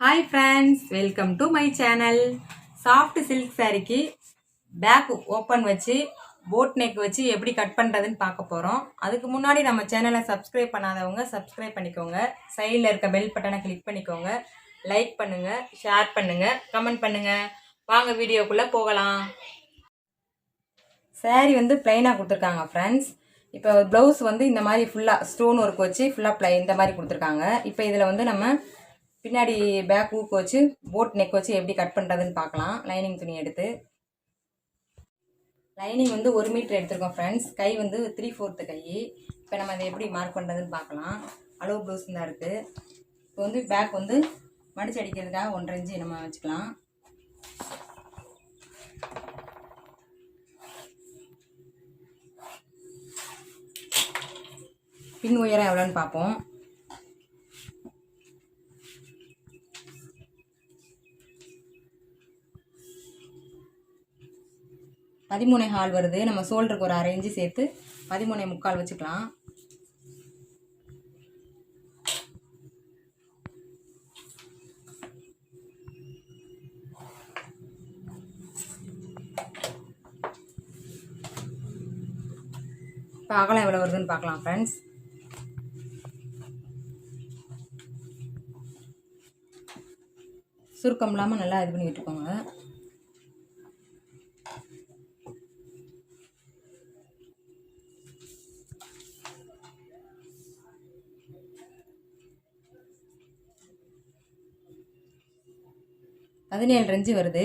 Hi friends, welcome to my channel. Soft silk saree की back open வச்சு boat neck வச்சு எப்படி cut பண்ணுறதுன்னு பார்க்க போகிறோம். அதுக்கு முன்னாடி நம்ம சேனலை சப்ஸ்கிரைப் பண்ணாதவங்க சப்ஸ்கிரைப் பண்ணிக்கோங்க. சைடில் இருக்க பெல் பட்டனை கிளிக் பண்ணிக்கோங்க. லைக் பண்ணுங்கள், ஷேர் பண்ணுங்கள், கமெண்ட் பண்ணுங்கள். வாங்க வீடியோக்குள்ளே போகலாம். saree வந்து பிளைனாக கொடுத்துருக்காங்க ஃப்ரெண்ட்ஸ். இப்போ ப்ளவுஸ் வந்து இந்த மாதிரி ஃபுல்லாக ஸ்டோன் ஒர்க் வச்சு ஃபுல்லாக பிளைன் இந்த மாதிரி கொடுத்துருக்காங்க. இப்போ இதில் வந்து நம்ம பின்னாடி பேக் ஊக்கு வச்சு போட் நெக் வச்சு எப்படி கட் பண்ணுறதுன்னு பார்க்கலாம். லைனிங் துணி எடுத்து லைனிங் வந்து 1 மீட்டர் எடுத்துருக்கோம் ஃப்ரெண்ட்ஸ். கை வந்து 3/4 கை. இப்போ நம்ம அதை எப்படி மார்க் பண்ணுறதுன்னு பார்க்கலாம். அளவு ப்ளவுஸ் தான் இருக்குது. இப்போ வந்து பேக் வந்து மடிச்சு அடிக்கிறதுக்காக 1.5 இன்ச்சு நம்ம வச்சுக்கலாம். பின் உயரம் எவ்வளோன்னு பார்ப்போம். 13.25 வருது. நம்ம ஷோல்டருக்கு ஒரு 1/2 இன்ச்சு சேர்த்து 13.25 வச்சுக்கலாம். இப்போ அகலம் எவ்வளோ வருதுன்னு பார்க்கலாம் ஃப்ரெண்ட்ஸ். சுருக்கம் இல்லாமல் நல்லா இது பண்ணி விட்டுக்கோங்க. பதினேழு இன்ச்சு வருது.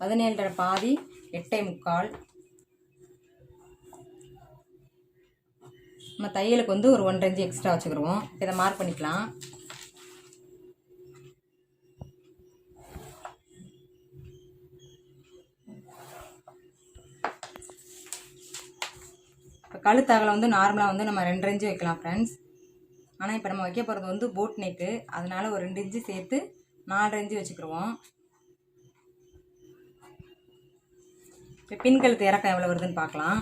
17 பாதி 8.25. நம்ம தையலுக்கு வந்து ஒரு 1.5 இன்ச்சு எக்ஸ்ட்ரா வச்சுக்கிடுவோம். இதை மார்க் பண்ணிக்கலாம். இப்போ கழுத்தகலை வந்து நார்மலாக வந்து நம்ம 2.5 இன்ச்சு வைக்கலாம் ஃப்ரெண்ட்ஸ். ஆனால் இப்போ நம்ம வைக்க போகிறது வந்து போட் நெக்கு, அதனால ஒரு 2 இன்ச்சு சேர்த்து 4.5 இன்ச்சு வச்சுக்கிடுவோம். இப்போ பின் கழுத்து இறக்கம் எவ்வளோ வருதுன்னு பார்க்கலாம்.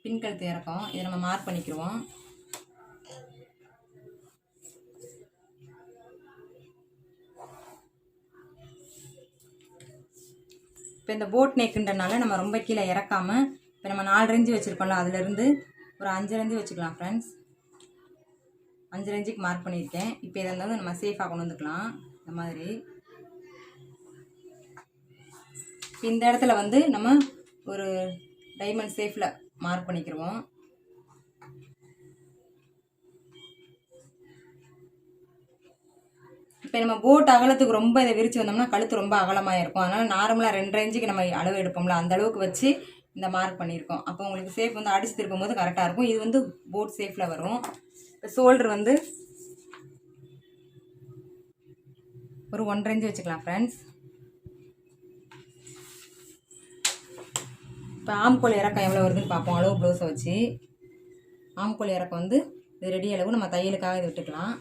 பின் கழுத்து இறக்கம் இதை நம்ம மார்க் பண்ணிக்கிடுவோம். இப்போ இந்த போட் நெக்குன்றனால நம்ம ரொம்ப கீழே இறக்காமல் இப்போ நம்ம 4 இன்ச்சு வச்சுருக்கோம்ல, அதுலேருந்து ஒரு 5 இன்ச்சு வச்சுக்கலாம் ஃப்ரெண்ட்ஸ். 5 இன்ச்சுக்கு மார்க் பண்ணியிருக்கேன். இப்போ இதை வந்து நம்ம சேஃபாக கொண்டு வந்துக்கலாம். இந்த மாதிரி இந்த இடத்துல வந்து நம்ம ஒரு டைமண்ட் சேஃபில் மார்க் பண்ணிக்கிடுவோம். இப்போ நம்ம போட் அகலத்துக்கு ரொம்ப இதை விரித்து வந்தோம்னா கழுத்து ரொம்ப அகலமாக இருக்கும். அதனால் நார்மலாக 2.5 இன்ச்சுக்கு நம்ம அளவு எடுப்போம்ல, அந்த அளவுக்கு வச்சு இந்த மார்க் பண்ணியிருக்கோம். அப்போ உங்களுக்கு சேஃப் வந்து அடிச்சு திருப்பும் போது கரெக்டாக இருக்கும். இது வந்து போட் சேஃபில் வரும். இப்போ ஷோல்டர் வந்து ஒரு 1.5 இன்ச்சு வச்சுக்கலாம் ஃப்ரெண்ட்ஸ். இப்போ ஆம்கோல் இறக்கம் எவ்வளோ வருதுன்னு பார்ப்போம். அளவு ப்ளவுஸை வச்சு ஆம்கோல் இறக்கம் வந்து இது ரெடி அளவு நம்ம தையலுக்காக இது விட்டுக்கலாம்.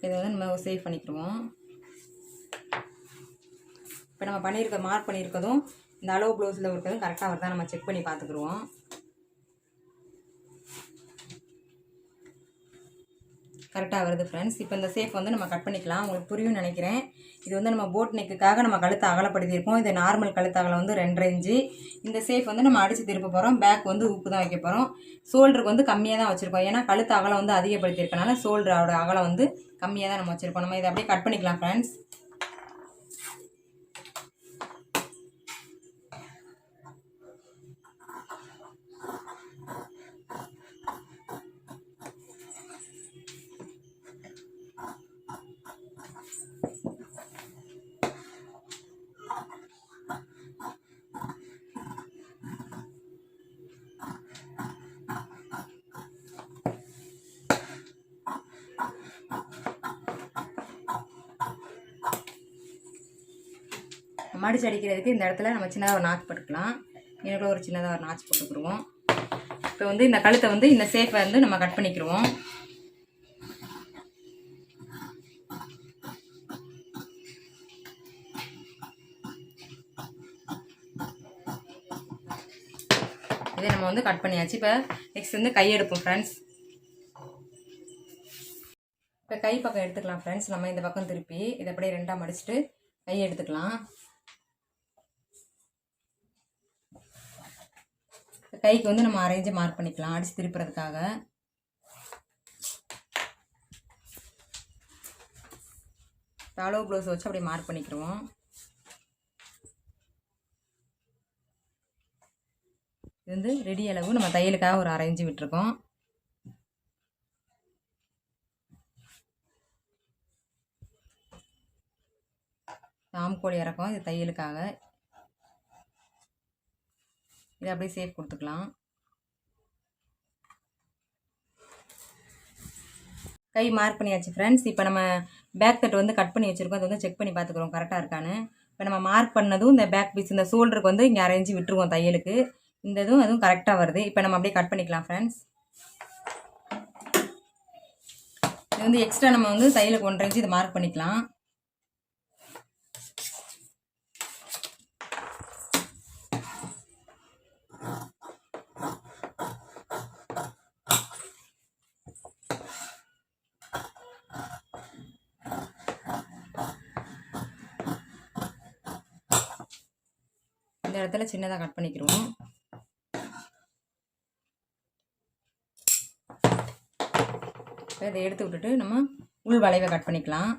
இதை வந்து நம்ம சேவ் பண்ணிக்கிடுவோம். இப்போ நம்ம பண்ணியிருக்க மார்க் பண்ணியிருக்கதும் இந்த அளவு ப்ளவுஸில் இருக்கிறதும் கரெக்டாக வருதா நம்ம செக் பண்ணி பார்த்துக்குருவோம். கரெக்டாக வருது ஃப்ரெண்ட்ஸ். இப்போ இந்த சேஃப் வந்து நம்ம கட் பண்ணிக்கலாம். உங்களுக்கு புரியும்னு நினைக்கிறேன். இது வந்து நம்ம போட் நெக்குக்காக நம்ம கழுத்தை அகலப்படுத்தியிருக்கோம். இது நார்மல் கழுத்து அகலம் வந்து 2.5 இன்ச்சு. இந்த சேஃப் வந்து நம்ம அடித்து திருப்ப போகிறோம். பேக் வந்து ஊக்கு தான் வைக்க போகிறோம். ஷோல்டருக்கு வந்து கம்மியாக தான் வச்சுருக்கோம். ஏன்னா கழுத்து அகலம் வந்து அதிகப்படுத்தியிருக்கனால ஷோல்டரோட அகலம் வந்து கம்மியாக தான் நம்ம வச்சுருக்கோம். நம்ம இதை அப்படியே கட் பண்ணிக்கலாம் ஃப்ரெண்ட்ஸ். மடிச்சு அடிக்கிறதுக்கு இந்த இடத்துல நம்ம சின்னதாக ஒரு நாச் போட்டுக்கலாம். எனக்கு ஒரு சின்னதாக ஒரு நாச் போட்டுக்கிடுவோம். இப்போ வந்து இந்த கழுத்தை வந்து இந்த சேஃபை வந்து நம்ம கட் பண்ணிக்கிடுவோம். நம்ம வந்து கட் பண்ணியாச்சு. இப்போ நெக்ஸ்ட் வந்து கை எடுப்போம் ஃப்ரெண்ட்ஸ். இப்போ கை பக்கம் எடுத்துக்கலாம் ஃப்ரெண்ட்ஸ். நம்ம இந்த பக்கம் திருப்பி இதை அப்படியே 2ஆக மடிச்சுட்டு கை எடுத்துக்கலாம். கைக்கு வந்து நம்ம அரேஞ்சு மார்க் பண்ணிக்கலாம் அடித்து திருப்புறதுக்காக. அளவு ப்ளவுஸ் வச்சு அப்படியே மார்க் பண்ணிக்கிறோம். இது வந்து ரெடி அளவு நம்ம தையலுக்காக ஒரு அரேஞ்சு விட்டுருக்கோம். ஆம்கோல் இறக்கம் இது தையலுக்காக. இதை அப்படியே சேஃப் கொடுத்துக்கலாம். கை மார்க் பண்ணியாச்சு ஃப்ரெண்ட்ஸ். இப்போ நம்ம பேக் தட்டு வந்து கட் பண்ணி வச்சுருக்கோம். அதை வந்து செக் பண்ணி பார்த்துக்குறோம் கரெக்டாக இருக்கான்னு. இப்போ நம்ம மார்க் பண்ணதும் இந்த பேக் பீஸ் இந்த ஷோல்டருக்கு வந்து இங்கே அரேஞ்சு விட்டுருவோம் தையலுக்கு. இந்த இதுவும் அதுவும் கரெக்டாக வருது. இப்போ நம்ம அப்படியே கட் பண்ணிக்கலாம் ஃப்ரெண்ட்ஸ். இது வந்து எக்ஸ்ட்ரா நம்ம வந்து தையலுக்கு 1.5 இன்ச்சு இதை மார்க் பண்ணிக்கலாம். இந்த இடத்துல சின்னதாக கட் பண்ணிக்கிறோம். இதை எடுத்து விட்டுட்டு நம்ம உள் வளைவை கட் பண்ணிக்கலாம்.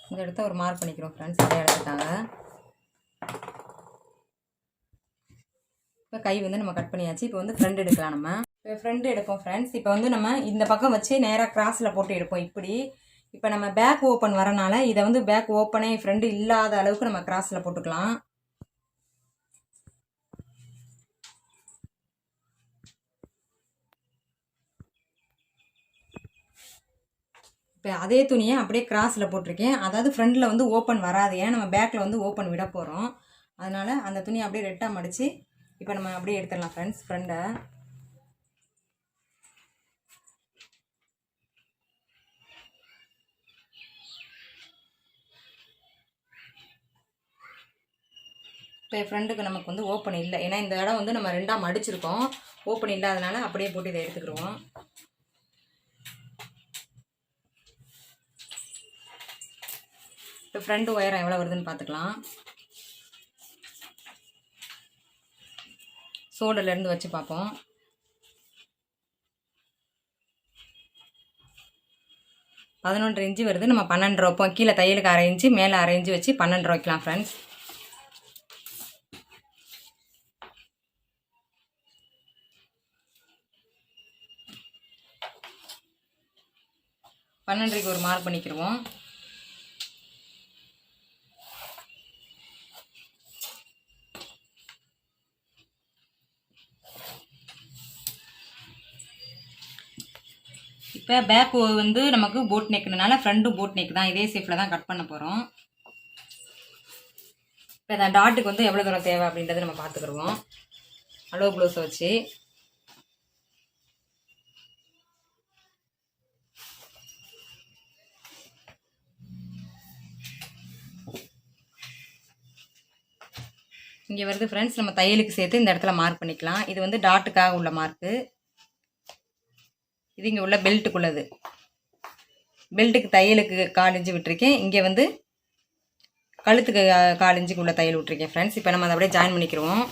இந்த இடத்த ஒரு மார்க் பண்ணிக்கிறோம் ஃப்ரெண்ட்ஸ். இந்த இடத்துக்காக இப்போ கை வந்து நம்ம கட் பண்ணியாச்சு. இப்போ வந்து ஃப்ரண்ட் எடுக்கலாம். நம்ம இப்போ ஃப்ரண்ட் எடுப்போம் ஃப்ரெண்ட்ஸ். இப்போ வந்து நம்ம இந்த பக்கம் வச்சு நேராக கிராஸில் போட்டு எடுப்போம் இப்படி. இப்போ நம்ம பேக் ஓப்பன் வரனால இதை வந்து பேக் ஓப்பனே ஃப்ரண்ட் இல்லாத அளவுக்கு நம்ம கிராஸில் போட்டுக்கலாம். இப்போ அதே துணியை அப்படியே கிராஸில் போட்டிருக்கேன். அதாவது ஃப்ரண்டில் வந்து ஓப்பன் வராது. ஏன் நம்ம பேக்கில் வந்து ஓப்பன் விட போகிறோம். அதனால் அந்த துணியை அப்படியே ரெட்டாக மடித்து இப்போ நம்ம அப்படியே எடுத்துடலாம் ஃப்ரெண்ட்ஸ் ஃப்ரண்டை. இப்போ ஃப்ரண்ட்டுக்கு நமக்கு வந்து ஓப்பன் இல்லை. ஏன்னா இந்த இடம் வந்து நம்ம 2ஆக மடிச்சிருக்கோம். ஓப்பன் இல்லாதனால அப்படியே போட்டு இதை எடுத்துக்கிடுவோம். இப்போ ஃப்ரண்ட் உயரம் எவ்வளோ வருதுன்னு பார்த்துக்கலாம். ஷோல்டர்லேருந்து வச்சு பார்ப்போம். 11 இன்ச்சு வருது. நம்ம 12 வைப்போம். கீழே தையலுக்கு 1/2 இன்ச்சு, மேலே 1/2 இன்ச்சு வச்சு 12 வைக்கலாம் ஃப்ரெண்ட்ஸ். பன்னெண்டரைக்கு ஒரு மார்க் பண்ணிக்கிடுவோம். இப்போ பேக் வந்து நமக்கு போட் நெக்குனால ஃப்ரண்ட்டும் போட் நெக் தான். இதே ஷேப்பில் தான் கட் பண்ண போகிறோம். இப்போ இந்த டாட்டுக்கு வந்து எவ்வளோ தூரம் தேவை அப்படின்றத நம்ம பார்த்துக்கிடுவோம். அளவு ப்ளவுஸை வச்சு இங்கே வருது ஃப்ரெண்ட்ஸ். நம்ம தையலுக்கு சேர்த்து இந்த இடத்துல மார்க் பண்ணிக்கலாம். இது வந்து டாட்டுக்காக உள்ள மார்க்கு. இது இங்கே உள்ள பெல்ட்டுக்குள்ளது. பெல்ட்டுக்கு தையலுக்கு 1/4 இன்ச்சு விட்டுருக்கேன். இங்கே வந்து கழுத்துக்கு 1/4 இன்ச்சுக்கு உள்ள தையல் விட்டுருக்கேன் ஃப்ரெண்ட்ஸ். இப்போ நம்ம அதை அப்படியே ஜாயின் பண்ணிக்கிடுவோம்.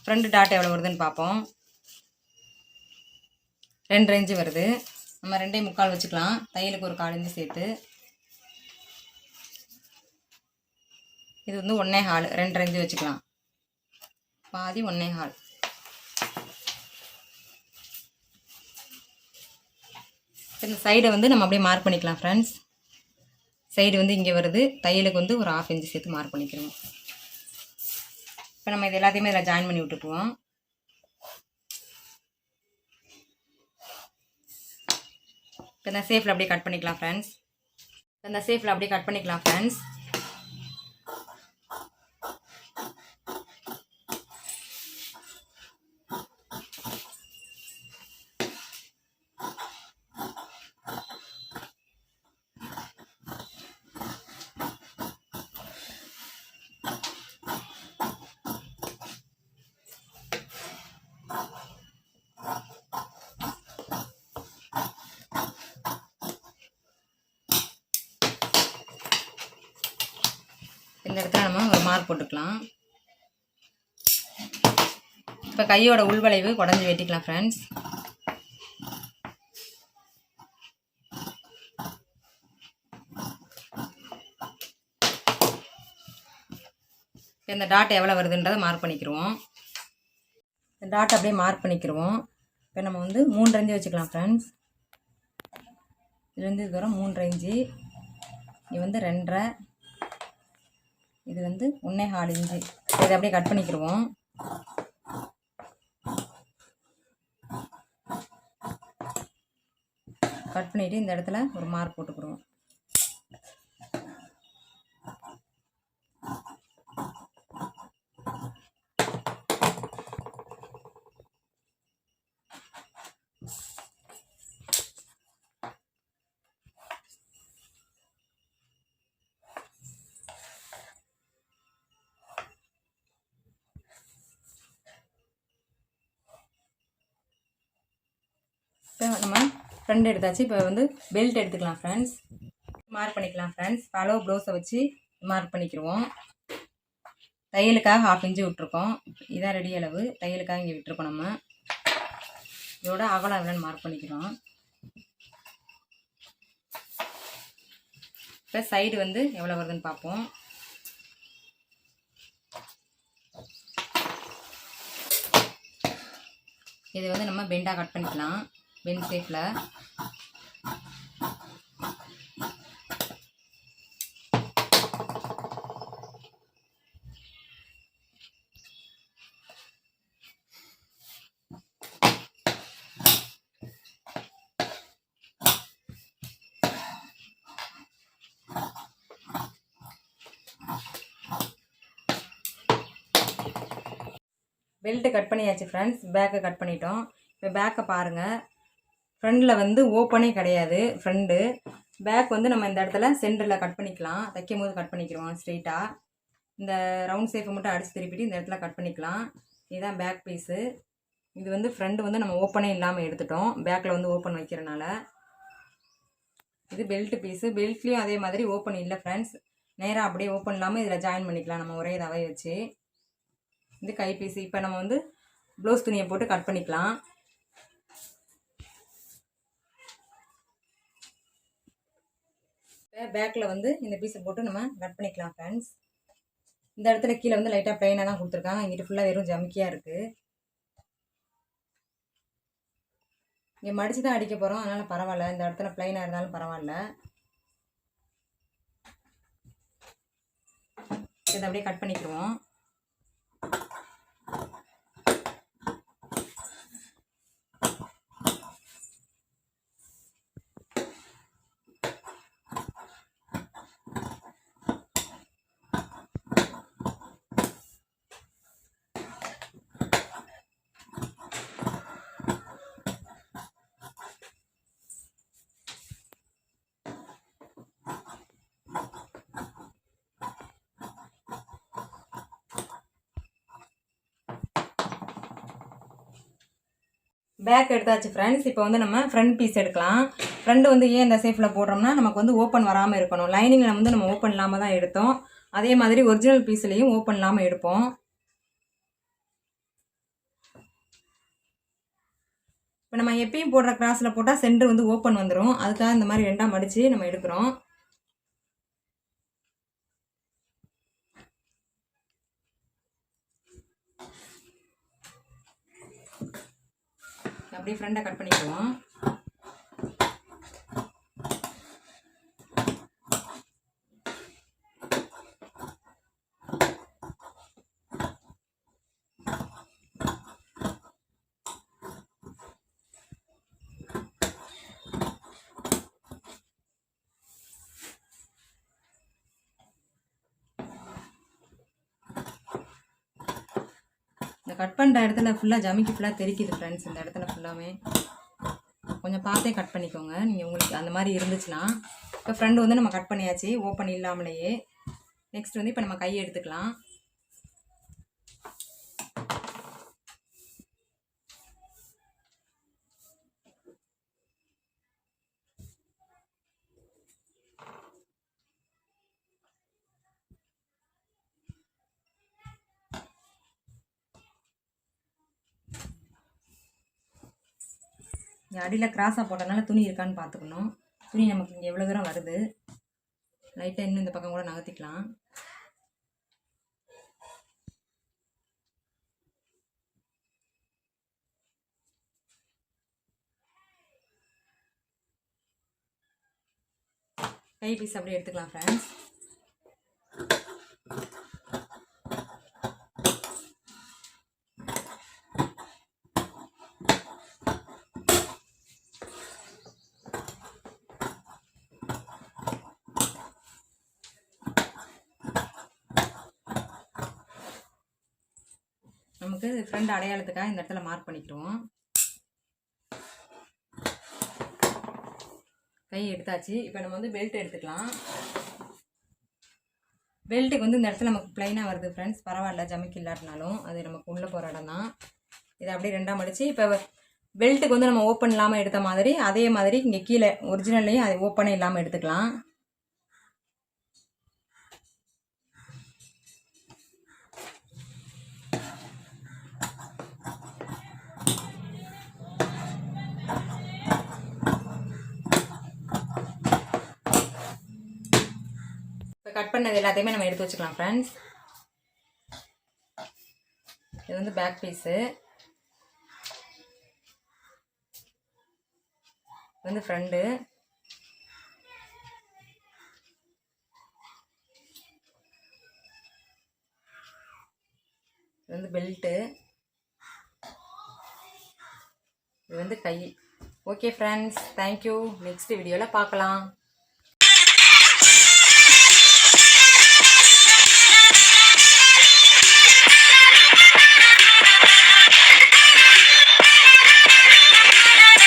ஃப்ரண்ட் டாட் எவ்வளோ வருதுன்னு பார்ப்போம். 2.5 இன்ச்சு வருது. நம்ம 2.25 வச்சுக்கலாம். தையலுக்கு ஒரு 1/4 இன்ச்சு சேர்த்து. இது வந்து 1.25 2.5 இன்ச்சு வச்சுக்கலாம். பாதி 1.25. இந்த சைடை வந்து நம்ம அப்படியே மார்க் பண்ணிக்கலாம் ஃப்ரெண்ட்ஸ். சைடு வந்து இங்கே வருது. தையலுக்கு வந்து ஒரு 1/2 இன்ச்சு சேர்த்து மார்க் பண்ணிக்கிறோம். இப்போ நம்ம இது எல்லாத்தையுமே இதில் ஜாயின் பண்ணி விட்டுக்குவோம். இப்போ இந்த ஷேப்பில் அப்படியே கட் பண்ணிக்கலாம் ஃப்ரெண்ட்ஸ். இந்த ஷேப்பில் அப்படியே கட் பண்ணிக்கலாம் ஃப்ரெண்ட்ஸ். இந்த இடத்துல நம்ம ஒரு மார்க் போட்டுக்கலாம். இப்போ கையோட உள்வளைவு குடஞ்சி வெட்டிக்கலாம் ஃப்ரெண்ட்ஸ். இந்த டாட் எவ்வளோ வருதுன்றதை மார்க் பண்ணிக்கிடுவோம். இந்த டாட் அப்படியே மார்க் பண்ணிக்கிடுவோம். இப்போ நம்ம வந்து 3 இன்ச்சு வச்சுக்கலாம் ஃப்ரெண்ட்ஸ். இதுலேருந்து இது வரும் 3 இன்ச்சு, இது வந்து 2.5, இது வந்து 1.25 இன்ச்சு. இதை அப்படியே கட் பண்ணிக்கிடுவோம். கட் பண்ணிவிட்டு இந்த இடத்துல ஒரு மார்க் போட்டுக்கிடுவோம். இப்போ நம்ம ஃப்ரண்ட் எடுத்தாச்சு. இப்போ வந்து பெல்ட் எடுத்துக்கலாம் ஃப்ரெண்ட்ஸ். மார்க் பண்ணிக்கலாம் ஃப்ரெண்ட்ஸ். அளவு ப்ளவுஸை வச்சு மார்க் பண்ணிக்கிடுவோம். தையலுக்காக 1/2 இன்ச்சு விட்டுருக்கோம். இதான் ரெடி அளவு. தையலுக்காக இங்கே விட்டுருக்கோம். நம்ம இதோட அகலம் எவ்வளோன்னு மார்க் பண்ணிக்கிறோம். இப்போ சைடு வந்து எவ்வளோ வருதுன்னு பார்ப்போம். இது வந்து நம்ம பெண்டாக கட் பண்ணிக்கலாம். பெண்ட் ஷேப்பில். பெல்ட்டு கட் பண்ணியாச்சு ஃப்ரெண்ட்ஸ். பேக்கை கட் பண்ணிட்டோம். இப்போ பேக்கை பாருங்கள். ஃப்ரண்டில் வந்து ஓப்பனே கிடையாது ஃப்ரண்டு. பேக் வந்து நம்ம இந்த இடத்துல சென்டரில் கட் பண்ணிக்கலாம். தைக்கும் போது கட் பண்ணிக்கிறோம் ஸ்ட்ரெயிட்டாக. இந்த ரவுண்ட் ஷேப்பை மட்டும் அடித்து திருப்பிட்டு இந்த இடத்துல கட் பண்ணிக்கலாம். இதுதான் பேக் பீஸு. இது வந்து ஃப்ரண்ட் வந்து நம்ம ஓப்பனே இல்லாமல் எடுத்துட்டோம். பேக்கில் வந்து ஓப்பன் வைக்கிறனால. இது பெல்ட் பீஸு. பெல்ட்லேயும் அதே மாதிரி ஓப்பன் இல்லை ஃப்ரெண்ட்ஸ். நேராக அப்படியே ஓப்பன் இல்லாமல் இதில் ஜாயின் பண்ணிக்கலாம் நம்ம ஒரே இதாகவே வச்சு. இது கை பீஸு. இப்போ நம்ம வந்து ப்ளவுஸ் துணியை போட்டு கட் பண்ணிக்கலாம். பேக்கில் வந்து இந்த பீஸை போட்டு நம்ம கட் பண்ணிக்கலாம் ஃப்ரெண்ட்ஸ். இந்த இடத்துல கீழே வந்து லைட்டாக ப்ளைனாக தான் கொடுத்துருக்காங்க. இங்கிட்டு ஃபுல்லாக வெறும் ஜமிக்கியாக இருக்குது. இங்கே மடித்து தான் அடிக்க போகிறோம். அதனால் பரவாயில்ல. இந்த இடத்துல ப்ளைனாக இருந்தாலும் பரவாயில்ல. இதை அப்படியே கட் பண்ணிக்குவோம். பேக் எடுத்தாச்சு ஃப்ரெண்ட்ஸ். இப்போ வந்து நம்ம ஃப்ரண்ட் பீஸ் எடுக்கலாம். ஃப்ரண்ட் வந்து ஏன் இந்த ஷேப்பில் போடுறோம்னா நமக்கு வந்து ஓப்பன் வராமல் இருக்கணும். லைனிங்கில் வந்து நம்ம ஓப்பன் இல்லாமல் தான் எடுத்தோம். அதே மாதிரி ஒரிஜினல் பீஸ்லேயும் ஓப்பன் இல்லாமல் எடுப்போம். இப்போ நம்ம எப்பயும் போடுற கிராஸில் போட்டால் சென்டர் வந்து ஓப்பன் வந்துடும். அதுக்காக இந்த மாதிரி 2ஆக மடித்து நம்ம எடுக்கிறோம். அப்படியே ஃப்ரண்டை கட் பண்ணிக்குவோம். இந்த கட் பண்ணுற இடத்துல ஃபுல்லாக ஜமிக்கி ஃபுல்லாக தெரிக்குது ஃப்ரெண்ட்ஸ். இந்த இடத்துல ஃபுல்லாமே கொஞ்சம் பார்த்தே கட் பண்ணிக்கோங்க நீங்கள், உங்களுக்கு அந்த மாதிரி இருந்துச்சுன்னா. இப்போ ஃப்ரண்ட் வந்து நம்ம கட் பண்ணியாச்சு ஓப்பன் இல்லாமலேயே. நெக்ஸ்ட் வந்து இப்போ நம்ம கையை எடுத்துக்கலாம். இங்கே அடியில் கிராஸாக போட்டனால துணி இருக்கான்னு பார்த்துக்கணும். துணி நமக்கு இங்கே எவ்வளோ தூரம் வருது, லைட்டாக இன்னும் இந்த பக்கம் கூட நகர்த்திக்கலாம். கை பீஸ் அப்படியே எடுத்துக்கலாம் ஃப்ரெண்ட்ஸ். நமக்கு ஃப்ரெண்ட் அடையாளத்துக்காக இந்த இடத்துல மார்க் பண்ணிக்கிறோம். கை எடுத்தாச்சு. இப்போ நம்ம வந்து பெல்ட் எடுத்துக்கலாம். பெல்ட்டுக்கு வந்து இந்த இடத்துல நமக்கு ப்ளைனாக வருது ஃப்ரெண்ட்ஸ், பரவாயில்ல, ஜமிக்கு இல்லாட்டினாலும் அது நமக்கு உள்ளே போகிற இடம் தான். இதை அப்படியே ரெண்டாக மடித்து இப்போ பெல்ட்டுக்கு வந்து நம்ம ஓப்பன் இல்லாமல் எடுத்த மாதிரி அதே மாதிரி இங்கே கீழே ஒரிஜினல்லையும் அது ஓப்பனே இல்லாமல் எடுத்துக்கலாம். கட் பண்ணது எல்லாத்தையுமே நம்ம எடுத்து வச்சுக்கலாம் ஃப்ரெண்ட்ஸ். இது வந்து பேக் பீஸு, இது வந்து ஃப்ரண்ட்டு, இது வந்து பெல்ட்டு, இது வந்து கை. Okay friends, thank you. நெக்ஸ்ட் வீடியோவில் பார்க்கலாம்.